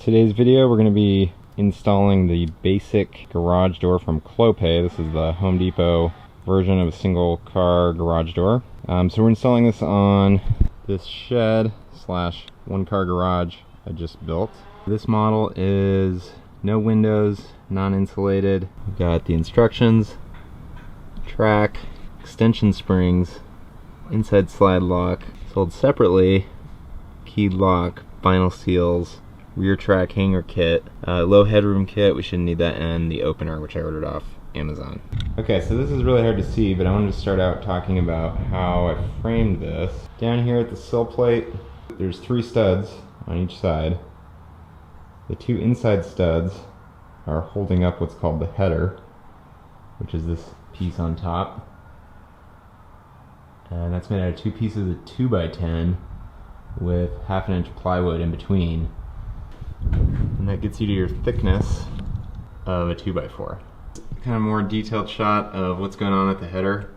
Today's video we're going to be installing the basic garage door from Clopay. This is the Home Depot version of a single car garage door. So we're installing this on this shed slash one car garage I just built. This model is no windows, non-insulated. We've got the instructions, track, extension springs, inside slide lock, sold separately, keyed lock, vinyl seals, rear track hanger kit, low headroom kit, we shouldn't need that, and the opener, which I ordered off Amazon. Okay, so this is really hard to see, but I wanted to start out talking about how I framed this. Down here at the sill plate, there's 3 studs on each side. The 2 inside studs are holding up what's called the header, which is this piece on top. And that's made out of 2 pieces of 2x10 with 1/2 inch plywood in between. And that gets you to your thickness of a 2x4. Kind of more detailed shot of what's going on at the header.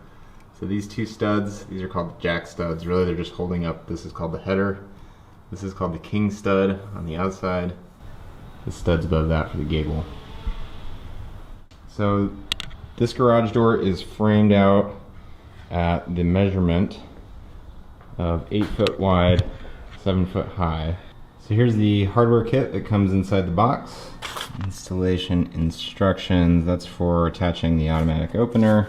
So these 2 studs, these are called jack studs. Really they're just holding up, this is called the header. This is called the king stud on the outside. The stud's above that for the gable. So this garage door is framed out at the measurement of 8 foot wide, 7 foot high. So here's the hardware kit that comes inside the box. Installation instructions, that's for attaching the automatic opener.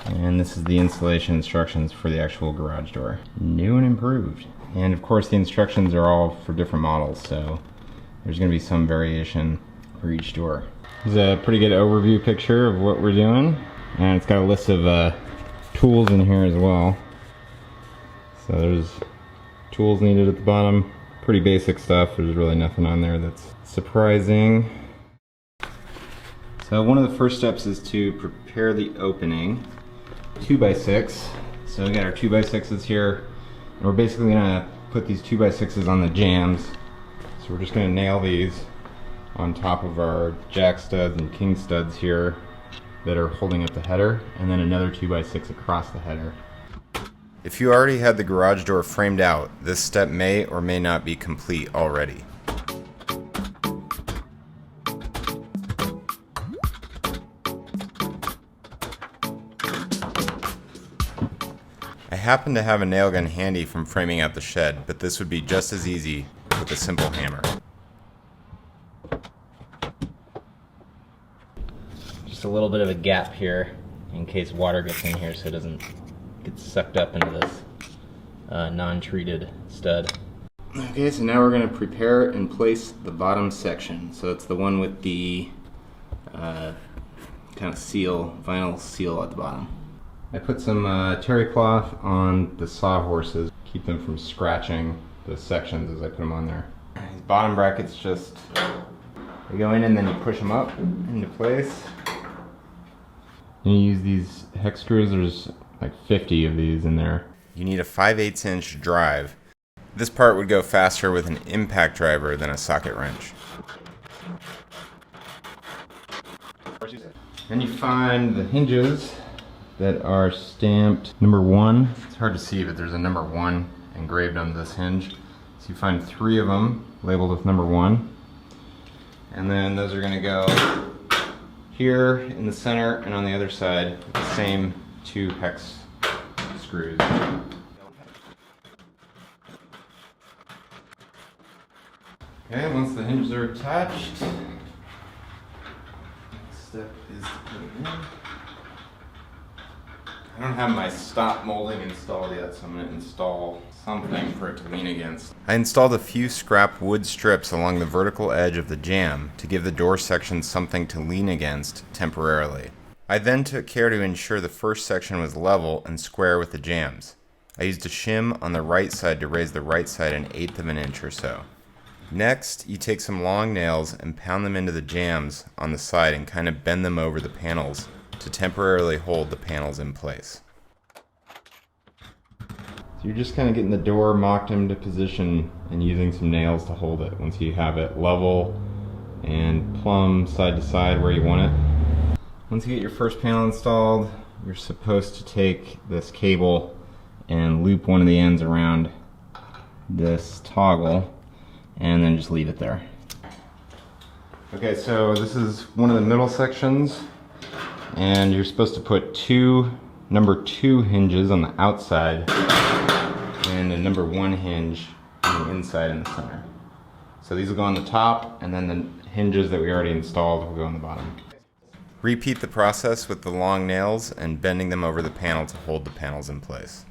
And this is the installation instructions for the actual garage door. New and improved. And of course the instructions are all for different models, so there's going to be some variation for each door. There's a pretty good overview picture of what we're doing. And it's got a list of tools in here as well. So there's tools needed at the bottom. Pretty basic stuff. There's really nothing on there that's surprising. So one of the first steps is to prepare the opening. 2x6. So we got our 2x6s here. And we're basically gonna put these 2x6s on the jambs. So we're just gonna nail these on top of our jack studs and king studs here that are holding up the header, and then another 2x6 across the header. If you already had the garage door framed out, this step may or may not be complete already. I happen to have a nail gun handy from framing out the shed, but this would be just as easy with a simple hammer. Just a little bit of a gap here in case water gets in here so it doesn't get sucked up into this non-treated stud. Okay, so now we're going to prepare and place the bottom section. So it's the one with the kind of seal, vinyl seal at the bottom. I put some terry cloth on the sawhorses, keep them from scratching the sections as I put them on there. These bottom brackets just, they go in and then you push them up into place. And you use these hex screws. There's like 50 of these in there. You need a 5/8 inch drive. This part would go faster with an impact driver than a socket wrench. Then you find the hinges that are stamped number 1. It's hard to see, but there's a number 1 engraved on this hinge. So you find 3 of them labeled with number 1. And then those are going to go here in the center and on the other side with the same 2 hex screws. Okay, once the hinges are attached, next step is to put it in. I don't have my stop molding installed yet, so I'm going to install something for it to lean against. I installed a few scrap wood strips along the vertical edge of the jamb to give the door section something to lean against temporarily. I then took care to ensure the first section was level and square with the jambs. I used a shim on the right side to raise the right side 1/8 of an inch or so. Next, you take some long nails and pound them into the jambs on the side and kind of bend them over the panels to temporarily hold the panels in place. So you're just kind of getting the door mocked into position and using some nails to hold it once you have it level and plumb side to side where you want it. Once you get your first panel installed, you're supposed to take this cable and loop one of the ends around this toggle and then just leave it there. Okay, so this is one of the middle sections, and you're supposed to put number 2 hinges on the outside and a number 1 hinge on the inside in the center. So these will go on the top, and then the hinges that we already installed will go on the bottom. Repeat the process with the long nails and bending them over the panel to hold the panels in place.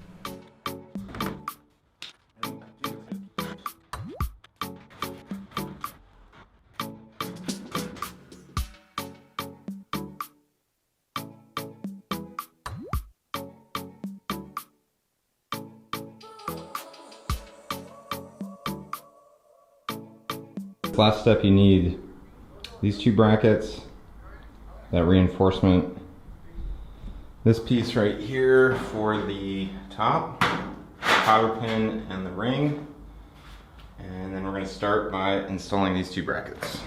Last step, you need these 2 brackets, that reinforcement, this piece right here for the top, cotter pin, and the ring. And then we're going to start by installing these 2 brackets.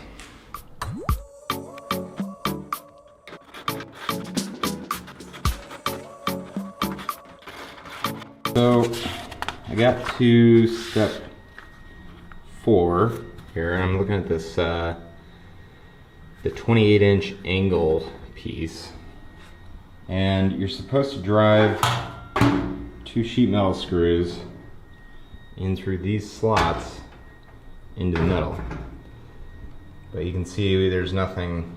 So I got to step 4 here, and I'm looking at this the 28-inch angle piece, and you're supposed to drive 2 sheet metal screws in through these slots into the middle. But you can see there's nothing,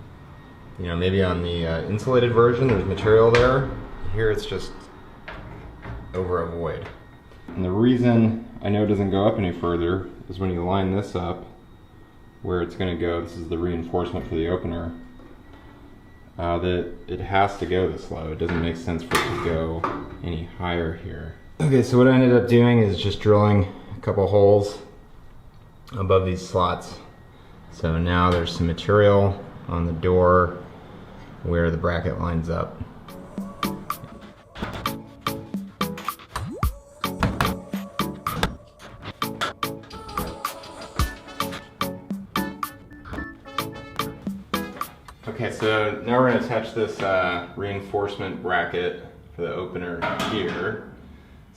you know, maybe on the insulated version there's material there. Here it's just over a void. And the reason I know it doesn't go up any further is when you line this up where it's going to go, this is the reinforcement for the opener, that it has to go this low. It doesn't make sense for it to go any higher here. Okay, so what I ended up doing is just drilling a couple holes above these slots. So now there's some material on the door where the bracket lines up. Okay, so now we're going to attach this reinforcement bracket for the opener here.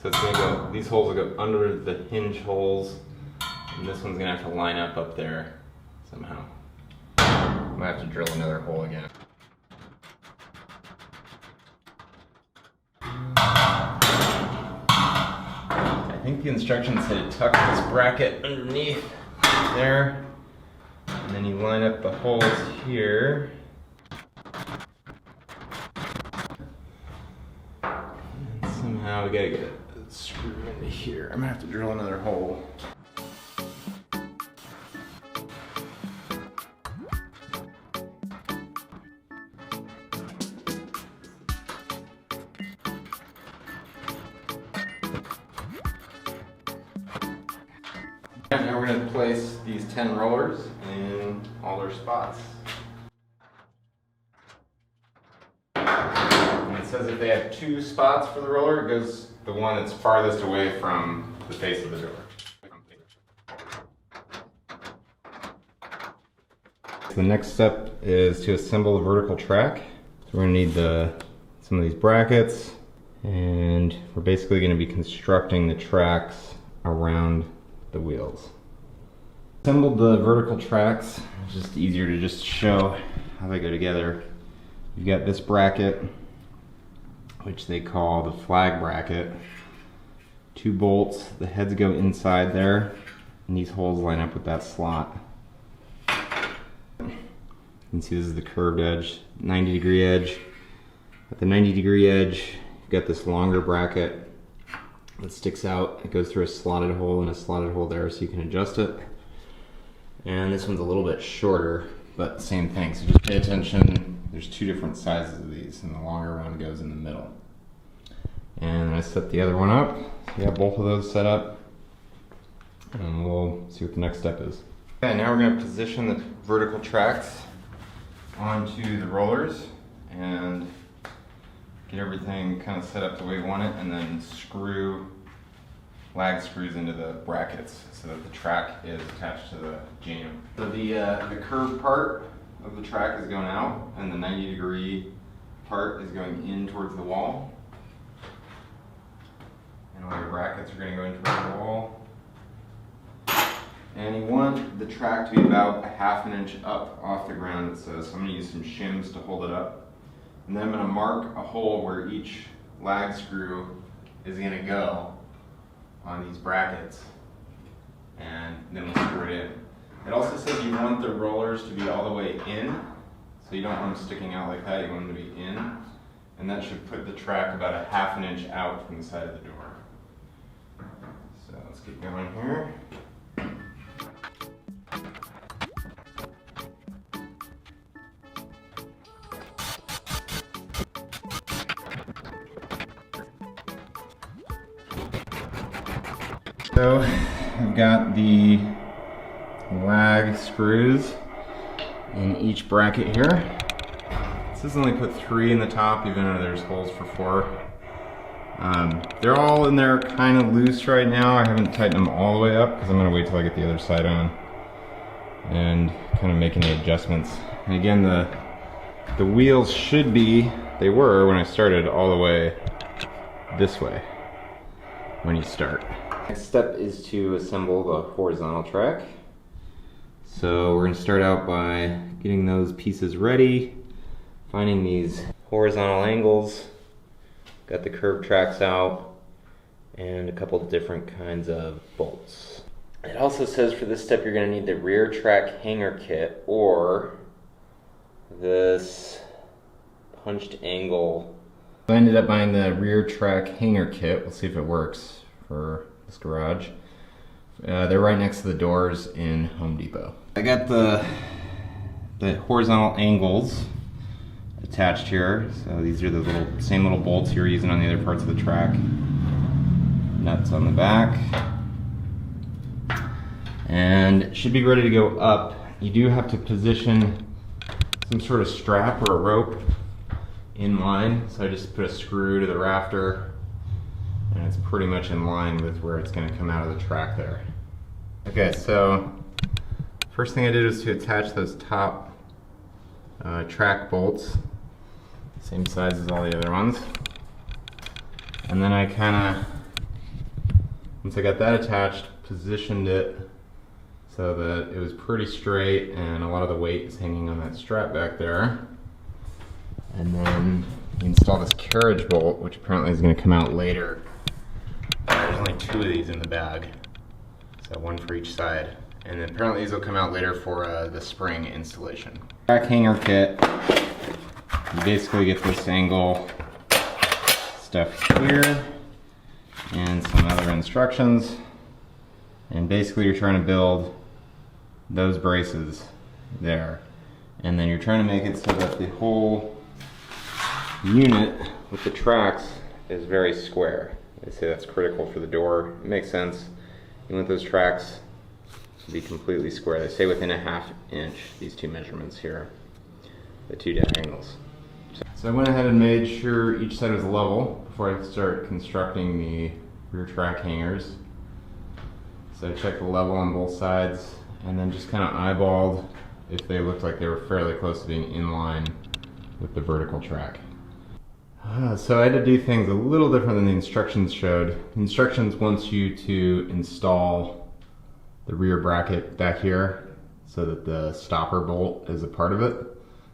So it's going to go, these holes will go under the hinge holes, and this one's going to have to line up there somehow. I'm going to have to drill another hole again. I think the instructions said tuck this bracket underneath there, and then you line up the holes here. Somehow we gotta get it screwed into here. I'm gonna have to drill another hole. And now we're gonna place these 10 rollers in all their spots. It says if they have 2 spots for the roller, it goes the one that's farthest away from the face of the door. So the next step is to assemble the vertical track. So we're going to need some of these brackets, and we're basically going to be constructing the tracks around the wheels. Assembled the vertical tracks. It's just easier to just show how they go together. You've got this bracket, which they call the flag bracket. 2 bolts, the heads go inside there, and these holes line up with that slot. You can see this is the curved edge, 90-degree edge. At the 90-degree edge, you've got this longer bracket that sticks out. It goes through a slotted hole and a slotted hole there, so you can adjust it. And this one's a little bit shorter, but same thing. So just pay attention. There's 2 different sizes of these, and the longer one goes in the middle. And I set the other one up. So we have both of those set up, and we'll see what the next step is. Okay, now we're going to position the vertical tracks onto the rollers and get everything kind of set up the way we want it, and then screw lag screws into the brackets so that the track is attached to the jam. So the curved part of the track is going out, and the 90-degree part is going in towards the wall. And all your brackets are going to go in towards the wall. And you want the track to be about 1/2 inch up off the ground, it says. So I'm going to use some shims to hold it up. And then I'm going to mark a hole where each lag screw is going to go on these brackets. And then we'll screw it in. It also says you want the rollers to be all the way in. So you don't want them sticking out like that, you want them to be in. And that should put the track about 1/2 inch out from the side of the door. So let's keep going here. So I've got the lag screws in each bracket here. This has only put 3 in the top, even though there's holes for 4. They're all in there kind of loose right now. I haven't tightened them all the way up because I'm going to wait till I get the other side on and kind of make any adjustments. And again, the wheels should be, they were when I started, all the way this way when you start. Next step is to assemble the horizontal track. So we're going to start out by getting those pieces ready, finding these horizontal angles, got the curved tracks out, and a couple different kinds of bolts. It also says for this step you're going to need the rear track hanger kit or this punched angle. I ended up buying the rear track hanger kit. We'll see if it works for this garage. They're right next to the doors in Home Depot. I got the horizontal angles attached here. So these are the same little bolts you're using on the other parts of the track. Nuts on the back. And it should be ready to go up. You do have to position some sort of strap or a rope in line. So I just put a screw to the rafter and it's pretty much in line with where it's going to come out of the track there. Okay, so first thing I did was to attach those top track bolts, same size as all the other ones. And then I kind of, once I got that attached, positioned it so that it was pretty straight and a lot of the weight is hanging on that strap back there. And then you install this carriage bolt, which apparently is going to come out later. There's only 2 of these in the bag, so 1 for each side. And then apparently these will come out later for the spring installation. Track hanger kit, you basically get this angle stuff here and some other instructions. And basically you're trying to build those braces there. And then you're trying to make it so that the whole unit with the tracks is very square. They say that's critical for the door. It makes sense. You want those tracks to be completely square. They say within 1/2 inch, these 2 measurements here, the 2 diagonals. So I went ahead and made sure each side was level before I start constructing the rear track hangers. So I checked the level on both sides and then just kind of eyeballed if they looked like they were fairly close to being in line with the vertical track. So I had to do things a little different than the instructions showed. The instructions wants you to install the rear bracket back here so that the stopper bolt is a part of it.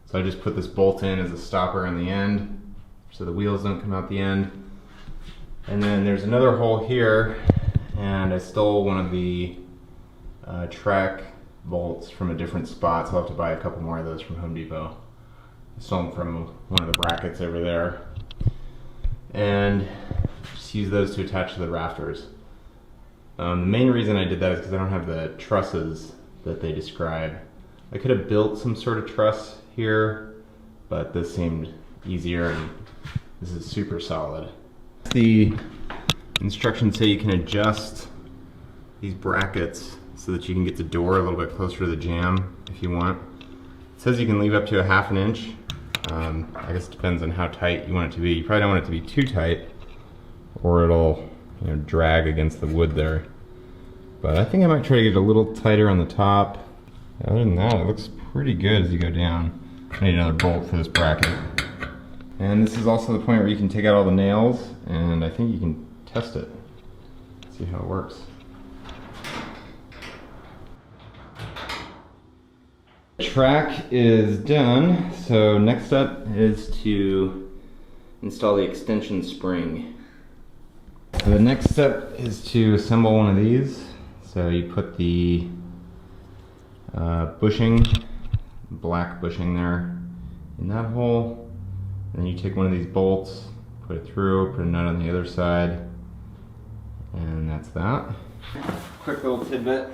So I just put this bolt in as a stopper in the end so the wheels don't come out the end. And then there's another hole here, and I stole one of the track bolts from a different spot, so I'll have to buy a couple more of those from Home Depot. I stole them from one of the brackets over there. And just use those to attach to the rafters. The main reason I did that is because I don't have the trusses that they describe. I could have built some sort of truss here, but this seemed easier and this is super solid. The instructions say you can adjust these brackets so that you can get the door a little bit closer to the jamb if you want. It says you can leave up to 1/2 inch. I guess it depends on how tight you want it to be. You probably don't want it to be too tight or it'll drag against the wood there. But I think I might try to get it a little tighter on the top. Other than that, it looks pretty good as you go down. I need another bolt for this bracket. And this is also the point where you can take out all the nails and I think you can test it. See how it works. Track is done, so next up is to install the extension spring. So the next step is to assemble one of these. So you put the bushing, black bushing there in that hole, and then you take one of these bolts, put it through, put a nut on the other side, and that's that. Quick little tidbit,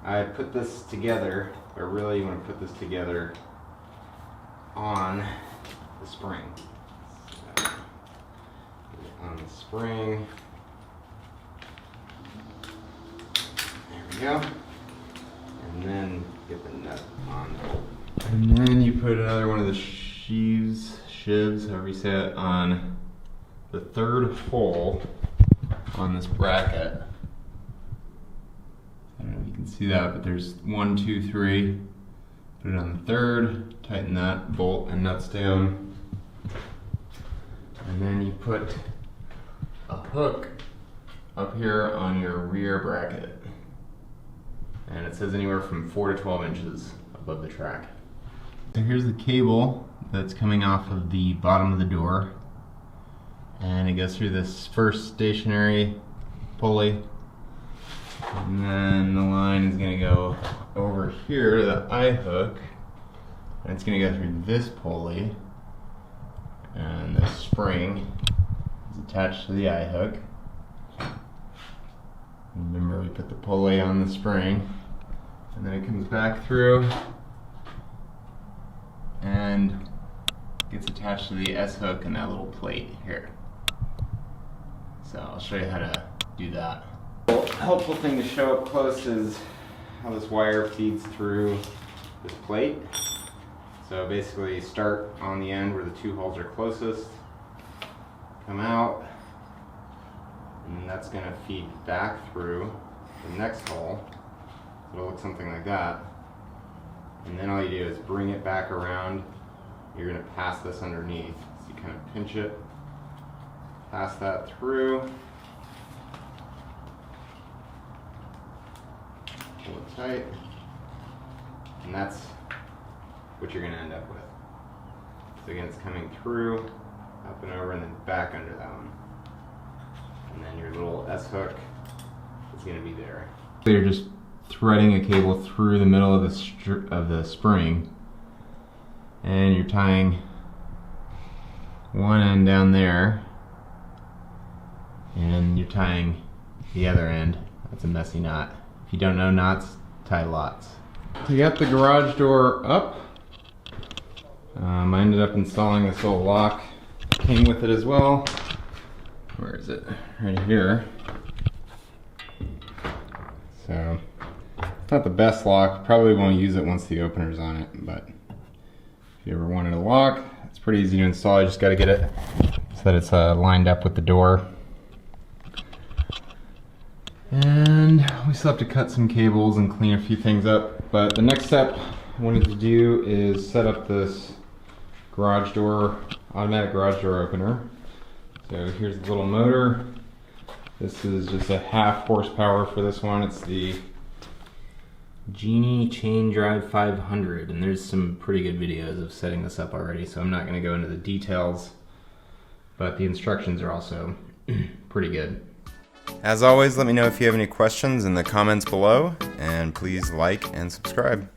I put this together, but really you want to put this together on the spring. So, on the spring, there we go, and then get the nut on. And then you put another one of the shivs, however you say it, on the third hole on this bracket. I don't know if you can see that, but there's 1, 2, 3. Put it on the third, tighten that bolt and nuts down. And then you put a hook up here on your rear bracket. And it says anywhere from 4 to 12 inches above the track. So here's the cable that's coming off of the bottom of the door. And it goes through this first stationary pulley. And then the line is going to go over here to the eye hook. And it's going to go through this pulley. And the spring is attached to the eye hook. Remember, we put the pulley on the spring. And then it comes back through and gets attached to the S hook and that little plate here. So I'll show you how to do that. A helpful thing to show up close is how this wire feeds through this plate. So basically start on the end where the 2 holes are closest, come out, and that's going to feed back through the next hole. So it'll look something like that. And then all you do is bring it back around. You're going to pass this underneath. So you kind of pinch it, pass that through, pull it tight, and that's what you're going to end up with. So again, it's coming through, up and over, and then back under that one. And then your little S hook is going to be there. So you're just threading a cable through the middle of the spring, and you're tying one end down there, and you're tying the other end. That's a messy knot. If you don't know knots, tie lots. So you got the garage door up. I ended up installing this little lock. Came with it as well. Where is it? Right here. So, it's not the best lock. Probably won't use it once the opener's on it, but if you ever wanted a lock, it's pretty easy to install. You just got to get it so that it's lined up with the door. And we still have to cut some cables and clean a few things up, but the next step I wanted to do is set up this garage door, automatic garage door opener. So here's the little motor. This is just a 1/2 horsepower for this one. It's the Genie Chain Drive 500, and there's some pretty good videos of setting this up already, so I'm not going to go into the details, but the instructions are also pretty good. As always, let me know if you have any questions in the comments below, and please like and subscribe.